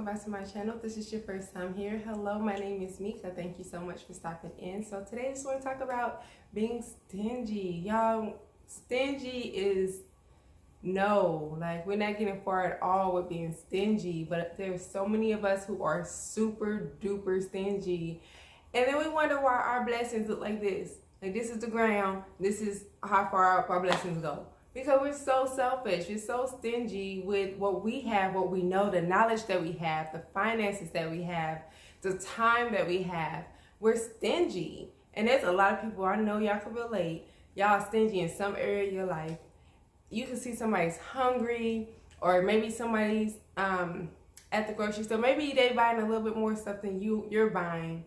back to my channel. If this is your first time here, hello, my name is Mika. Thank you so much for stopping in. So today I just want to talk about being stingy. Y'all, stingy is no, like we're not getting far at all with being stingy, but there's so many of us who are super duper stingy. And then we wonder why our blessings look like this. Like this is the ground, this is how far our blessings go. Because we're so selfish, we're so stingy with what we have, what we know, the knowledge that we have, the finances that we have, the time that we have. We're stingy. And there's a lot of people, I know y'all can relate, y'all are stingy in some area of your life. You can see somebody's hungry, or maybe somebody's at the grocery store. Maybe they buying a little bit more stuff than you're buying.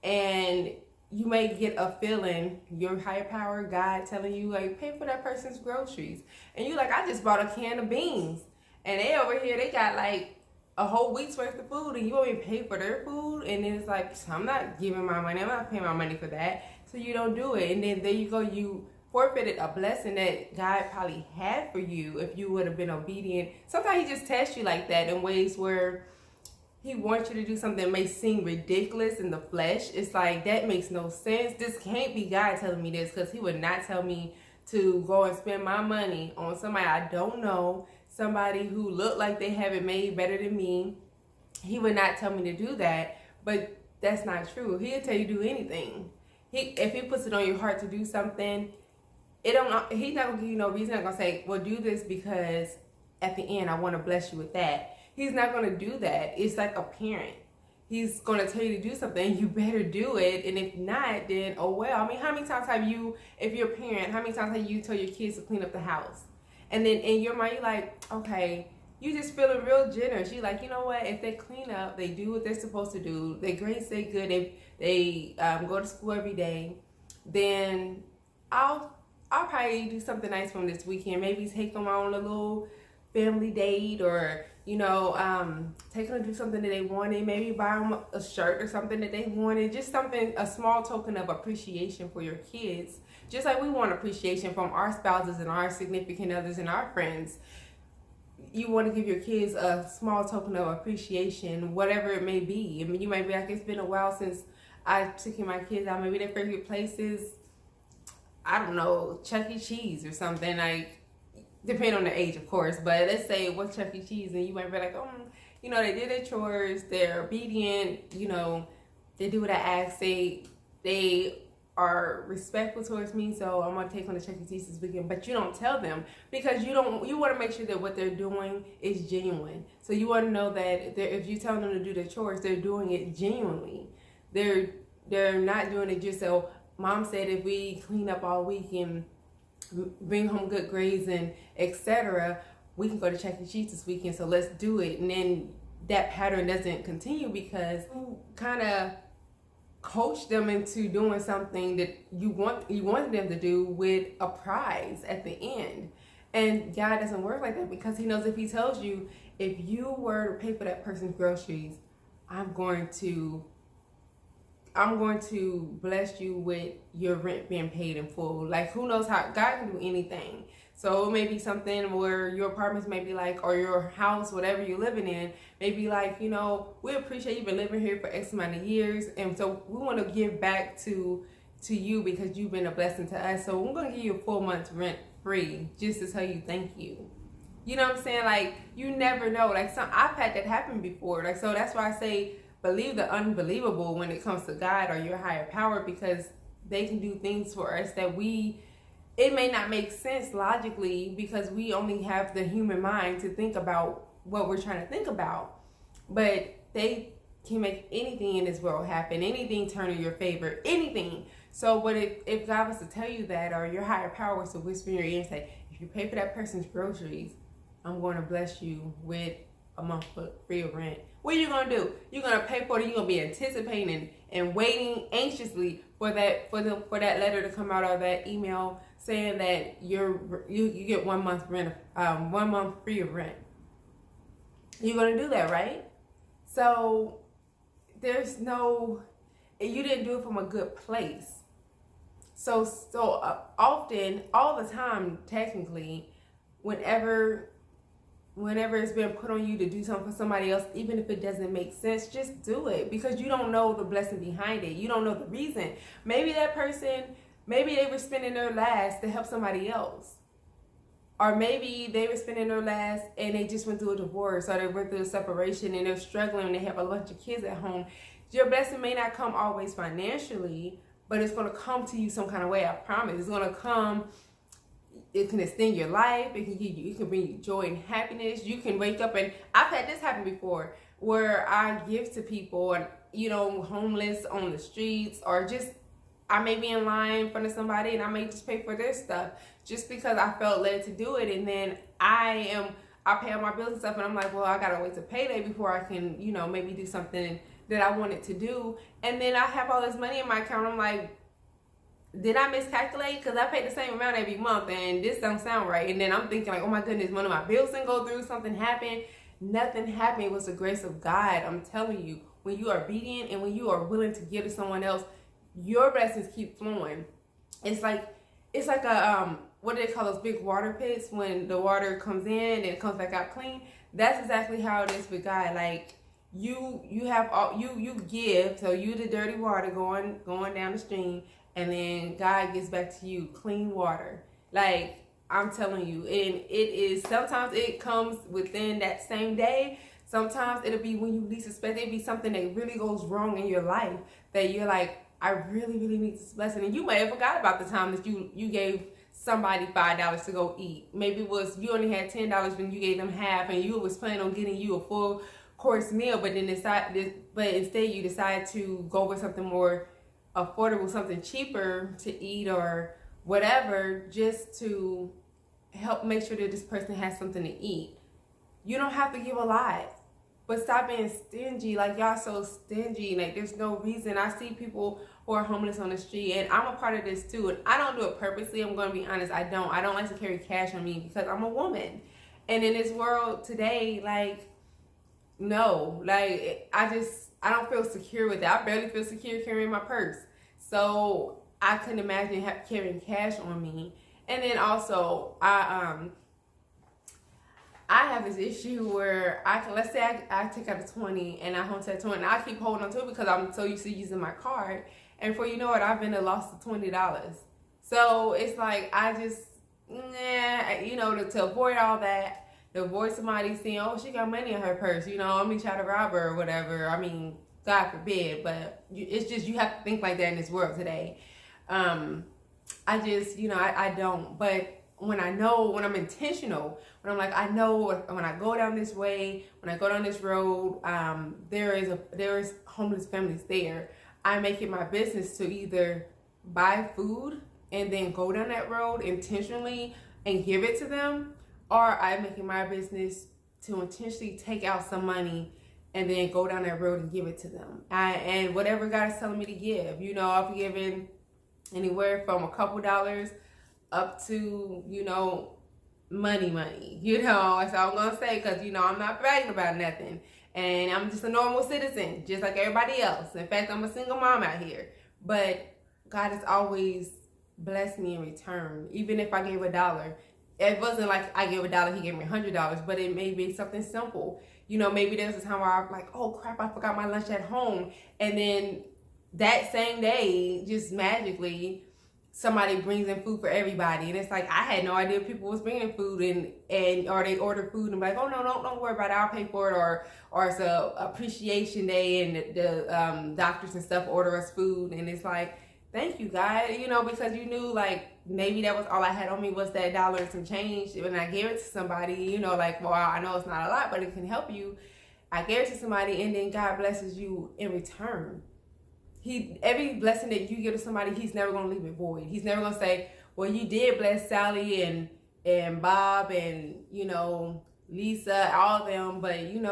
And you may get a feeling, your higher power, God, telling you, like, pay for that person's groceries. And you like, I just bought a can of beans. And they over here, they got like a whole week's worth of food, and you won't even pay for their food. And then it's like, I'm not giving my money. I'm not paying my money for that. So you don't do it. And then there you go. You forfeited a blessing that God probably had for you if you would have been obedient. Sometimes he just tests you like that in ways where he wants you to do something that may seem ridiculous in the flesh. It's like, that makes no sense. This can't be God telling me this, because he would not tell me to go and spend my money on somebody I don't know, somebody who looked like they have it made better than me. He would not tell me to do that, but that's not true. He'll tell you to do anything. If he puts it on your heart to do something, he's not going to give you no reason. He's not going to say, well, do this because at the end I want to bless you with that. He's not going to do that. It's like a parent. He's going to tell you to do something, you better do it. And if not, then oh well. I mean, how many times have you, if you're a parent, how many times have you told your kids to clean up the house? And then in your mind, you're like, okay, you just feeling real generous. You're like, you know what? If they clean up, they do what they're supposed to do, their grades stay good, they go to school every day, then I'll probably do something nice for them this weekend. Maybe take them on a little family date, or take them to do something that they wanted. Maybe buy them a shirt or something that they wanted. Just something, a small token of appreciation for your kids. Just like we want appreciation from our spouses and our significant others and our friends. You want to give your kids a small token of appreciation, whatever it may be. I mean, you might be like, it's been a while since I took my kids out. Maybe their favorite places, I don't know, Chuck E. Cheese or something. Like, depending on the age, of course, but let's say what's Chuck E. Cheese, and you might be like, oh, you know, they did their chores, they're obedient, you know, they do what I ask, they are respectful towards me, so I'm gonna take them to Chuck E. Cheese this weekend. But you don't tell them, because you want to make sure that what they're doing is genuine. So you want to know that if you tell them to do their chores, they're doing it genuinely. They're not doing it just so mom said if we clean up all week and bring home good grades and etc., we can go to Chuck E. Cheese this weekend, so let's do it. And then that pattern doesn't continue, because you kind of coach them into doing something that you want them to do with a prize at the end. And God doesn't work like that, because he knows if he tells you, if you were to pay for that person's groceries, I'm going to bless you with your rent being paid in full. Like, who knows how God can do anything. So it may be something where your apartments may be like, or your house, whatever you're living in, may be like, you know, we appreciate you've been living here for X amount of years, and so we want to give back to you because you've been a blessing to us. So we're going to give you a full month's rent free just to tell you thank you. You know what I'm saying? Like, you never know. Like, I've had that happen before. Like, so that's why I say, believe the unbelievable when it comes to God or your higher power, because they can do things for us that it may not make sense logically, because we only have the human mind to think about what we're trying to think about. But they can make anything in this world happen, anything turn in your favor, anything. So what if God was to tell you that, or your higher power was to whisper in your ear and say, if you pay for that person's groceries, I'm going to bless you with a month free of rent. What are you going to do? You're going to pay for it. You're going to be anticipating and waiting anxiously for that letter to come out, or that email saying that you get 1 month rent, 1 month free of rent. You're going to do that, right? So you didn't do it from a good place. So often, all the time, technically, whenever whenever it's been put on you to do something for somebody else, even if it doesn't make sense, just do it, because you don't know the blessing behind it. You don't know the reason. Maybe that person, maybe they were spending their last to help somebody else. Or maybe they were spending their last and they just went through a divorce, or they went through a separation and they're struggling and they have a bunch of kids at home. Your blessing may not come always financially, but it's going to come to you some kind of way, I promise. It's going to come. It can extend your life. It can give you, it can bring you joy and happiness. You can wake up, and I've had this happen before, where I give to people, and homeless on the streets, or just I may be in line in front of somebody and I may just pay for their stuff just because I felt led to do it. And then I pay all my bills and stuff, and I'm like, well, I gotta wait to payday before I can, maybe do something that I wanted to do. And then I have all this money in my account. I'm like, did I miscalculate? Because I pay the same amount every month and this don't sound right. And then I'm thinking like, oh my goodness, one of my bills didn't go through, something happened. Nothing happened. It was the grace of God. I'm telling you, when you are obedient and when you are willing to give to someone else, your blessings keep flowing. It's like a what do they call those big water pits when the water comes in and it comes back out clean? That's exactly how it is with God. Like you have all you give, so you the dirty water going down the stream, and then God gives back to you clean water. Like I'm telling you, and it is, sometimes it comes within that same day. Sometimes it'll be when you least expect it. It'll be something that really goes wrong in your life that you're like, I really, really need this blessing. And you may have forgot about the time that you gave somebody $5 to go eat. Maybe it was you only had $10 when you gave them half, and you was planning on getting you a full course meal, but then instead you decide to go with something more affordable, something cheaper to eat or whatever, just to help make sure that this person has something to eat. You don't have to give a lot, but stop being stingy. Like, y'all so stingy. Like, there's no reason. I see people who are homeless on the street, and I'm a part of this too, and I don't do it purposely. I'm going to be honest. I don't like to carry cash on me because I'm a woman. And in this world today, like, no, like, I don't feel secure with it. I barely feel secure carrying my purse. So I couldn't imagine carrying cash on me. And then also, I have this issue where let's say I take out a 20 and I hold that 20 and I keep holding on to it because I'm so used to using my card. And before you know it, I've been a loss of $20. So it's like, I just, to avoid all that, to avoid somebody saying, oh, she got money in her purse, let me try to rob her or whatever. I mean, God forbid, but it's just, you have to think like that in this world today. I just, I don't, but when I'm intentional, when I'm like, I know when I go down this way, when I go down this road, there is homeless families there. I make it my business to either buy food and then go down that road intentionally and give it to them, or I make it my business to intentionally take out some money and then go down that road and give it to them. And whatever God is telling me to give, I've given anywhere from a couple dollars up to, money. That's all I'm going to say, because, I'm not bragging about nothing. And I'm just a normal citizen, just like everybody else. In fact, I'm a single mom out here. But God has always blessed me in return, even if I gave $1. It wasn't like I gave $1, he gave me $100, but it may be something simple. Maybe there's a time where I'm like, oh crap, I forgot my lunch at home. And then that same day, just magically, somebody brings in food for everybody. And it's like, I had no idea people was bringing food or they order food and be like, oh no, don't worry about it, I'll pay for it. Or it's a appreciation day and the doctors and stuff order us food. And it's like, thank you, God, because you knew, like, maybe that was all I had on me was that $1 and some change. When I gave it to somebody, like, well, I know it's not a lot, but it can help you. I gave it to somebody, and then God blesses you in return. Every blessing that you give to somebody, he's never going to leave it void. He's never going to say, well, you did bless Sally and Bob and, Lisa, all of them, but, you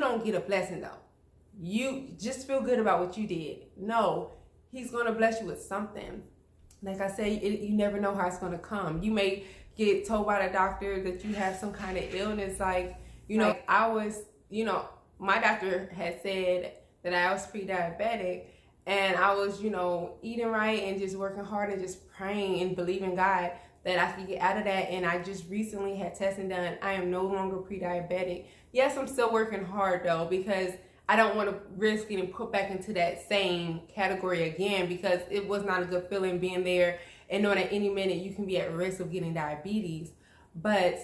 don't get a blessing, though. You just feel good about what you did. No, he's going to bless you with something. Like I say, you never know how it's going to come. You may get told by the doctor that you have some kind of illness. Like, I was, my doctor had said that I was pre-diabetic, and I was, eating right and just working hard and just praying and believing God that I could get out of that. And I just recently had testing done. I am no longer pre-diabetic. Yes, I'm still working hard though, because I don't want to risk getting put back into that same category again, because it was not a good feeling being there and knowing at any minute you can be at risk of getting diabetes. But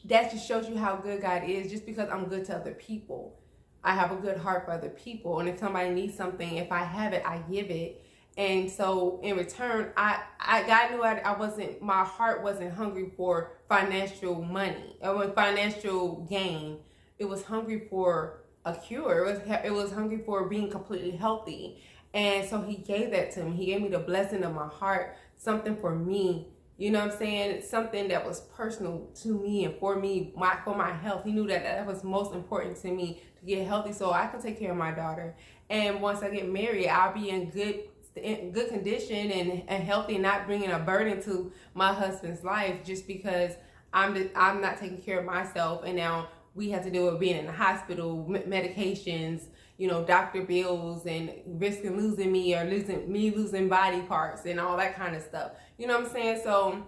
that just shows you how good God is. Just because I'm good to other people, I have a good heart for other people. And if somebody needs something, if I have it, I give it. And so in return, God knew I wasn't, my heart wasn't hungry for financial money or financial gain. It was hungry for a cure. It was hungry for being completely healthy. And so he gave that to me. He gave me the blessing of my heart, something for me. You know what I'm saying? Something that was personal to me and for me, for my health. He knew that was most important to me, to get healthy so I can take care of my daughter. And once I get married, I'll be in good condition and healthy, and not bringing a burden to my husband's life just because I'm not taking care of myself. And now we have to deal with being in the hospital, medications, you know, doctor bills, and risking losing me or losing body parts and all that kind of stuff. You know what I'm saying? So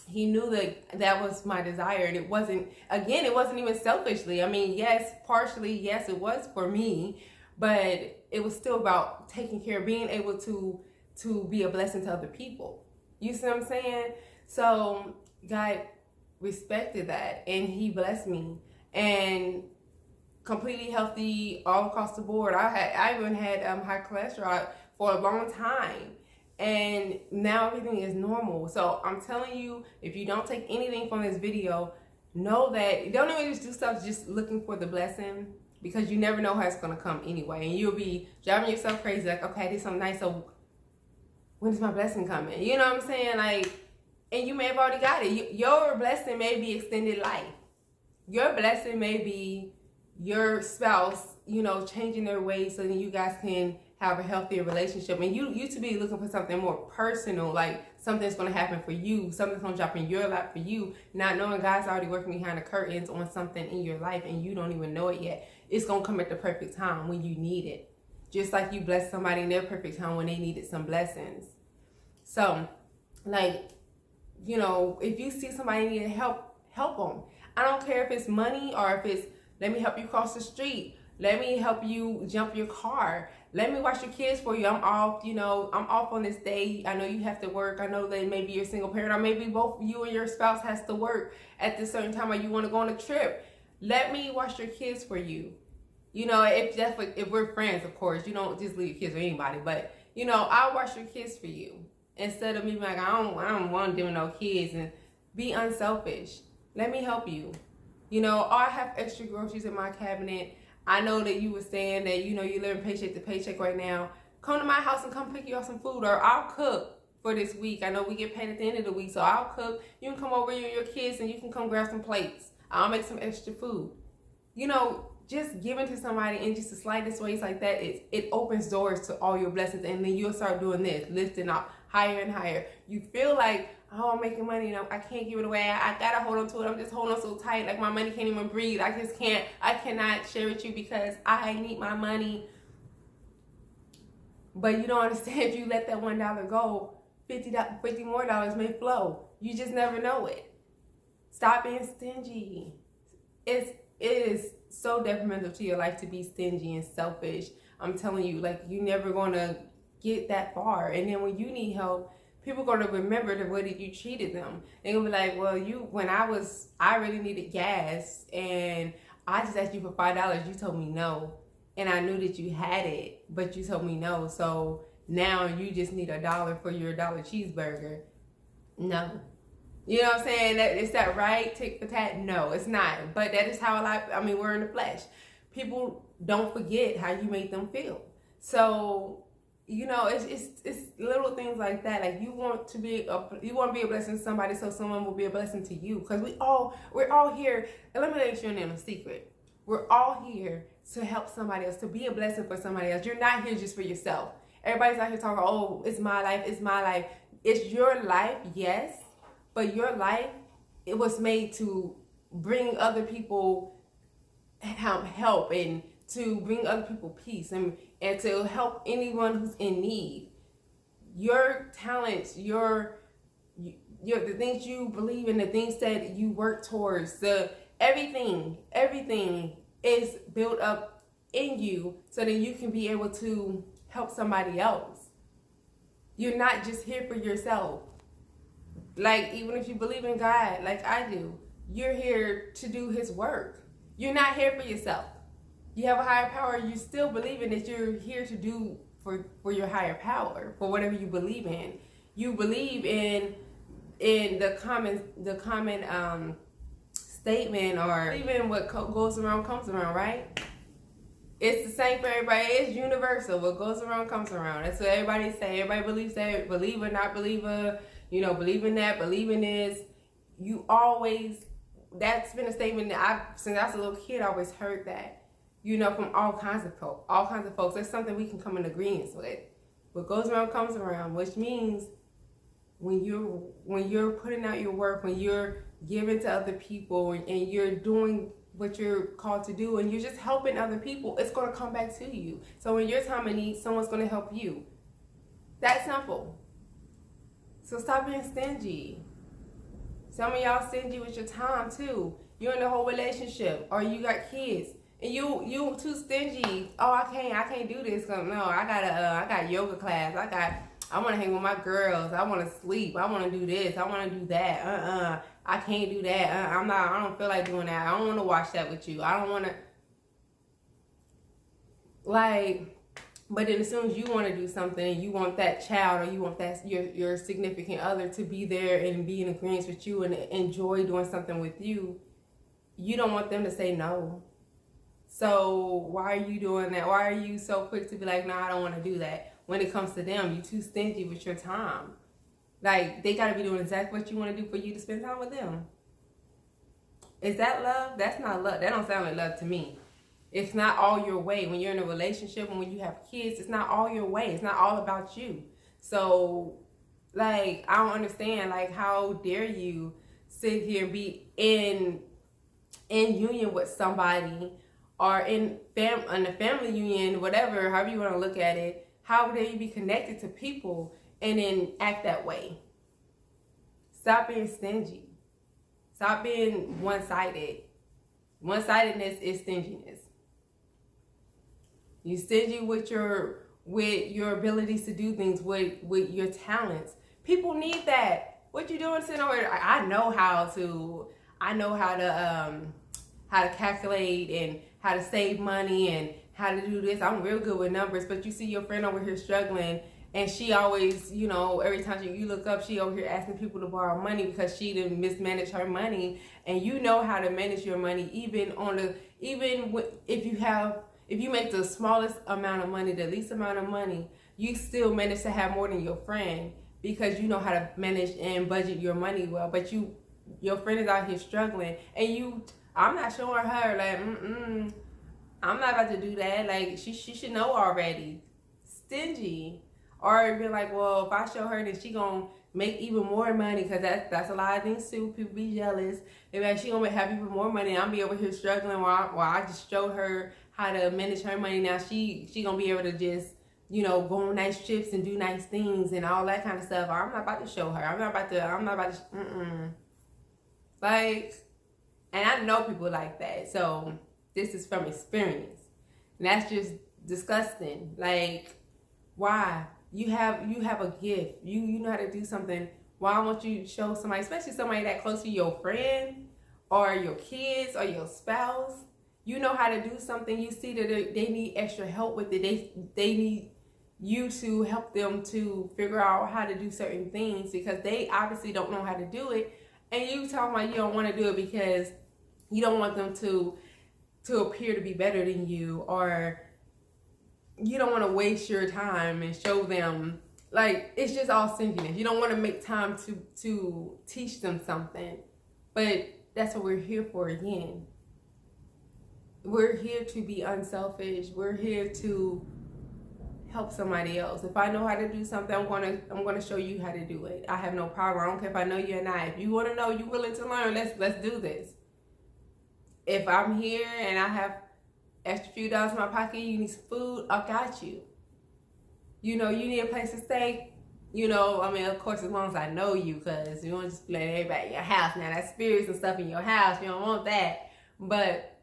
he knew that was my desire, and it wasn't even selfishly. I mean, yes, partially, yes, it was for me, but it was still about taking care, being able to be a blessing to other people. You see what I'm saying? So God respected that, and he blessed me, and completely healthy all across the board. I even had high cholesterol for a long time, and now everything is normal. So I'm telling you, if you don't take anything from this video, know that don't even just do stuff just looking for the blessing, because you never know how it's going to come anyway, and you'll be driving yourself crazy like, okay, I did something nice, so when is my blessing coming? You know what I'm saying? Like, and you may have already got it. Your blessing may be extended life. Your blessing may be your spouse, you know, changing their ways so that you guys can have a healthier relationship. And you to be looking for something more personal, like something's going to happen for you, something's going to drop in your lap for you, not knowing God's already working behind the curtains on something in your life and you don't even know it yet. It's going to come at the perfect time when you need it. Just like you blessed somebody in their perfect time when they needed some blessings. So, like, you know, if you see somebody needing help them. I don't care if it's money or if it's, let me help you cross the street. Let me help you jump your car. Let me watch your kids for you. I'm off, you know, I'm off on this day. I know you have to work. I know that maybe you're a single parent, or maybe both you and your spouse has to work at this certain time, or you want to go on a trip. Let me watch your kids for you. You know, if we're friends, of course, you don't just leave your kids with anybody, but you know, I'll watch your kids for you. Instead of me being like, I don't want them no kids, and be unselfish. Let me help you. You know, or I have extra groceries in my cabinet. I know that you were saying that, you know, you're living paycheck to paycheck right now. Come to my house and come pick you up some food, or I'll cook for this week. I know we get paid at the end of the week, so I'll cook. You can come over, you and your kids, and you can come grab some plates. I'll make some extra food. You know, just giving to somebody in just the slightest ways like that, it opens doors to all your blessings, and then you'll start doing this, lifting up higher and higher. You feel like, oh, I'm making money, you know, I can't give it away. I gotta hold on to it. I'm just holding on so tight, like my money can't even breathe. I cannot share with you because I need my money. But you don't understand, if you let that $1 go, $50 more may flow. You just never know it. Stop being stingy. It is so detrimental to your life to be stingy and selfish. I'm telling you, like, you're never gonna get that far. And then when you need help, people are going to remember the way that you treated them. They're going to be like, well, I really needed gas, and I just asked you for $5. You told me no. And I knew that you had it, but you told me no. So now you just need $1 for your $1 cheeseburger. No. You know what I'm saying? Is that right? Tick for tat? No, it's not. But that is how we're in the flesh. People don't forget how you made them feel. So, you know, it's little things like that. Like, you want to be a blessing to somebody, so someone will be a blessing to you. Because we're all here. And let me let you in a secret. We're all here to help somebody else, to be a blessing for somebody else. You're not here just for yourself. Everybody's out here talking, oh, it's my life, it's my life. It's your life, yes, but your life, it was made to bring other people help, and to bring other people peace, and to help anyone who's in need. Your talents, your the things you believe in, the things that you work towards, everything is built up in you so that you can be able to help somebody else. You're not just here for yourself. Like, even if you believe in God, like I do, you're here to do his work. You're not here for yourself. You have a higher power. You still believing that you're here to do for your higher power, for whatever you believe in. You believe in the common statement, or even what goes around comes around, right? It's the same for everybody. It's universal. What goes around comes around. That's what everybody say. Everybody believes that. Believer, not believer. Believe in that, believe in this. You always, that's been a statement that since I was a little kid, I always heard that. From all kinds of folks. That's something we can come in agreement with. What goes around comes around, which means when you're putting out your work, when you're giving to other people, and you're doing what you're called to do, and you're just helping other people, it's going to come back to you. So in your time of need, someone's going to help you. That's simple. So stop being stingy. Some of y'all stingy with your time too. You're in a whole relationship, or you got kids, and you too stingy. Oh, I can't do this. No, I got yoga class. I want to hang with my girls. I want to sleep. I want to do this. I want to do that. I can't do that. I don't feel like doing that. I don't want to watch that with you. I don't want to. But then as soon as you want to do something, and you want that child, or you want that your significant other to be there and be in agreement with you and enjoy doing something with you, you don't want them to say no. So why are you doing that? Why are you so quick to be like, nah, I don't want to do that? When it comes to them, you're too stingy with your time. Like, they got to be doing exactly what you want to do for you to spend time with them. Is that love? That's not love. That don't sound like love to me. It's not all your way. When you're in a relationship and when you have kids, it's not all your way. It's not all about you. So, I don't understand, how dare you sit here and be in union with somebody, or in a family union, whatever, however you want to look at it. How dare you be connected to people and then act that way? Stop being stingy. Stop being one-sided. One-sidedness is stinginess. You stingy with your abilities to do things, with your talents. People need that. What you doing sitting over there? I know how to calculate and how to save money and how to do this. I'm real good with numbers. But you see your friend over here struggling, and she always, every time you look up, she over here asking people to borrow money because she didn't mismanage her money. And you know how to manage your money, if you make the smallest amount of money, the least amount of money, you still manage to have more than your friend, because you know how to manage and budget your money well. But your friend is out here struggling, and I'm not showing her, I'm not about to do that. She should know already. Stingy. Or be like, well, if I show her, then she gonna make even more money, because that's a lot of things too. People be jealous. They're like, she gonna have even more money, and I'll be over here struggling while I just showed her how to manage her money. Now she gonna be able to just, go on nice trips and do nice things and all that kind of stuff. I'm not about to show her. I'm not about to. And I know people like that. So this is from experience. And that's just disgusting. Why? You have a gift. You know how to do something. Why won't you show somebody, especially somebody that close to your friend or your kids or your spouse? You know how to do something. You see that they need extra help with it. They need you to help them to figure out how to do certain things, because they obviously don't know how to do it. And you talking about you don't want to do it because you don't want them to appear to be better than you, or you don't want to waste your time and show them, it's just all stinginess. You don't want to make time to teach them something. But that's what we're here for again. We're here to be unselfish. We're here to help somebody else. If I know how to do something, I'm gonna show you how to do it. I have no problem. I don't care if I know you or not. If you want to know, you're willing to learn, let's do this. If I'm here and I have extra few dollars in my pocket, you need some food, I got you. You need a place to stay, You know, I mean, of course, as long as I know you, because you don't just let everybody in your house. Now, that spirits and stuff in your house, you don't want that. But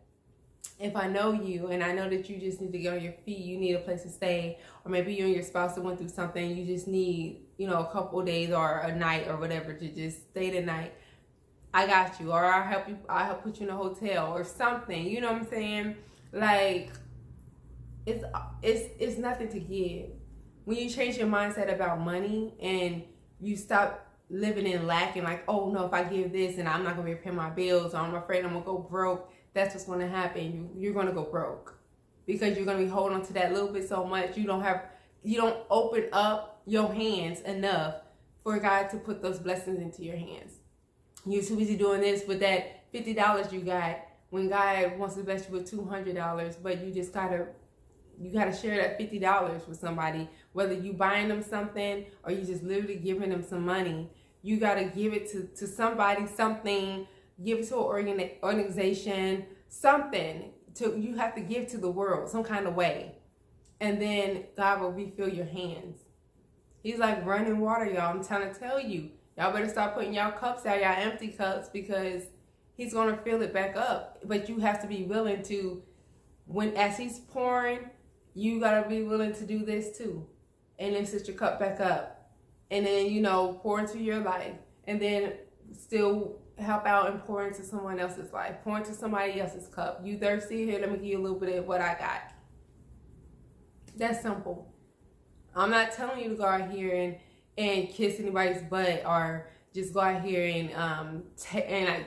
if I know you and I know that you just need to get on your feet, you need a place to stay, or maybe you and your spouse went through something, you just need, you know, a couple of days or a night or whatever to just stay the night, I got you. Or I'll help put you in a hotel or something. You know what I'm saying? Like, it's nothing to give. When you change your mindset about money and you stop living in lack and like, oh no, if I give this and I'm not gonna be able to pay my bills, or I'm afraid I'm gonna go broke, that's what's gonna happen. You're gonna go broke because you're gonna be holding on to that little bit so much. You don't open up your hands enough for God to put those blessings into your hands. You're too busy doing this with that $50 you got when God wants to bless you with $200, but you gotta share that $50 with somebody, whether you buying them something or you just literally giving them some money. You gotta give it to somebody, something, give it to an organization, something. You have to give to the world some kind of way, and then God will refill your hands. He's like running water, y'all. I'm trying to tell you, y'all better start putting y'all cups out, y'all empty cups, because he's gonna fill it back up. But you have to be willing to, as he's pouring, you gotta be willing to do this too, and then sit your cup back up, and then, you know, pour into your life, and then still help out and pour into someone else's life, pour into somebody else's cup. You thirsty? Here, let me give you a little bit of what I got. That's simple. I'm not telling you to go out here and kiss anybody's butt, or just go out here and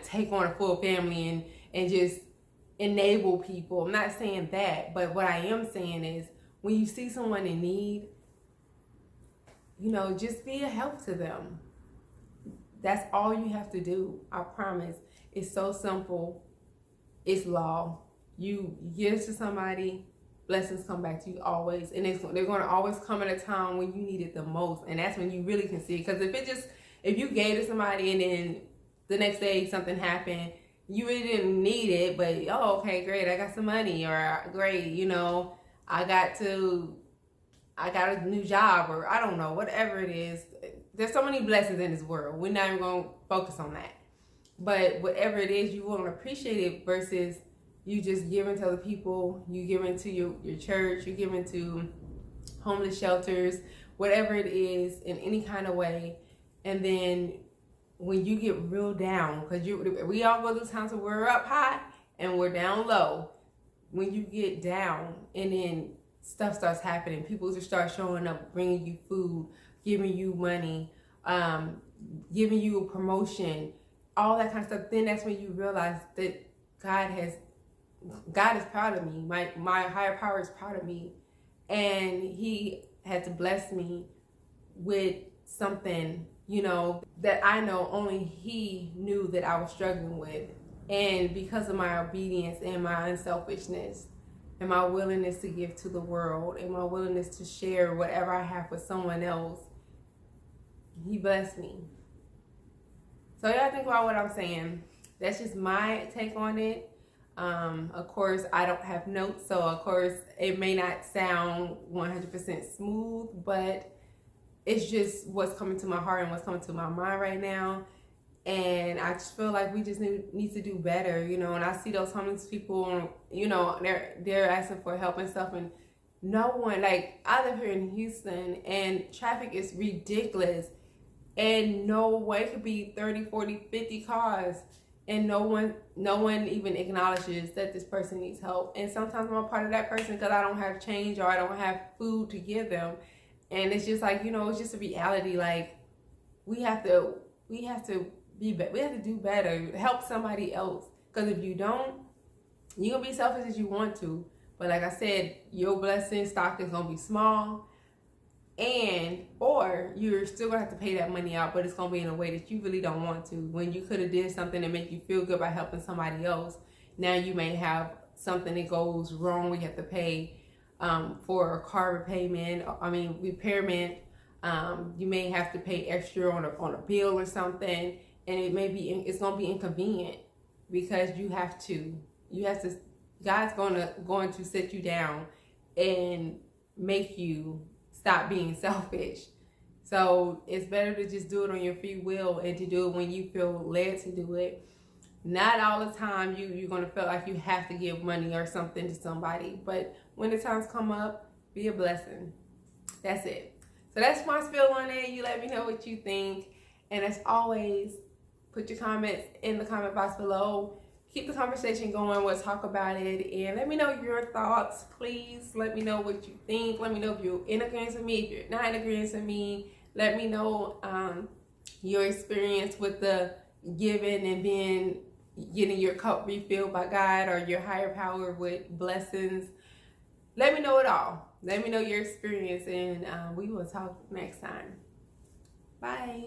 take on a full family and just enable people. I'm not saying that, but what I am saying is, when you see someone in need, you know, just be a help to them. That's all you have to do. I promise. It's so simple. It's law. You give it to somebody, blessings come back to you always, and they're going to always come at a time when you need it the most, and that's when you really can see it. Because if you gave to somebody and then the next day something happened, you really didn't need it, but oh, okay, great, I got some money, or great, you know, I got a new job, or I don't know, whatever it is. There's so many blessings in this world. We're not even going to focus on that. But whatever it is, you won't appreciate it versus you just giving to other people, you giving to your church, you giving to homeless shelters, whatever it is, in any kind of way. And then when you get real down, because we all go through times where we're up high and we're down low. When you get down and then stuff starts happening, people just start showing up, bringing you food, giving you money, giving you a promotion, all that kind of stuff, then that's when you realize that God is proud of me. My higher power is proud of me, and he had to bless me with something, you know, that I know only he knew that I was struggling with. And because of my obedience and my unselfishness and my willingness to give to the world and my willingness to share whatever I have with someone else, he blessed me. So y'all think about what I'm saying. That's just my take on it. Of course, I don't have notes, so of course it may not sound 100% smooth, but it's just what's coming to my heart and what's coming to my mind right now. And I just feel like we just need to do better, you know. And I see those homeless people, you know, they're asking for help and stuff, and no one, like, I live here in Houston and traffic is ridiculous, and no way, it could be 30, 40, 50 cars, and no one even acknowledges that this person needs help. And sometimes I'm a part of that person because I don't have change or I don't have food to give them. And it's just like, you know, it's just a reality. Like, we have to do better, help somebody else. Because if you don't, you're gonna be selfish as you want to, but like I said, your blessing stock is gonna be small, or you're still gonna have to pay that money out, but it's gonna be in a way that you really don't want to. When you could have did something that make you feel good by helping somebody else, now you may have something that goes wrong. We have to pay for a car repairment. You may have to pay extra on a bill or something, and it's gonna be inconvenient because you have to. God's going to sit you down and make you stop being selfish. So it's better to just do it on your free will and to do it when you feel led to do it. Not all the time you're going to feel like you have to give money or something to somebody. But when the times come up, be a blessing. That's it. So that's my spiel on it. You let me know what you think. And as always, put your comments in the comment box below. Keep the conversation going. We'll talk about it. And let me know your thoughts. Please let me know what you think. Let me know if you're in agreement with me. If you're not in agreement with me, let me know your experience with the giving and getting your cup refilled by God or your higher power with blessings. Let me know it all. Let me know your experience, and we will talk next time. Bye.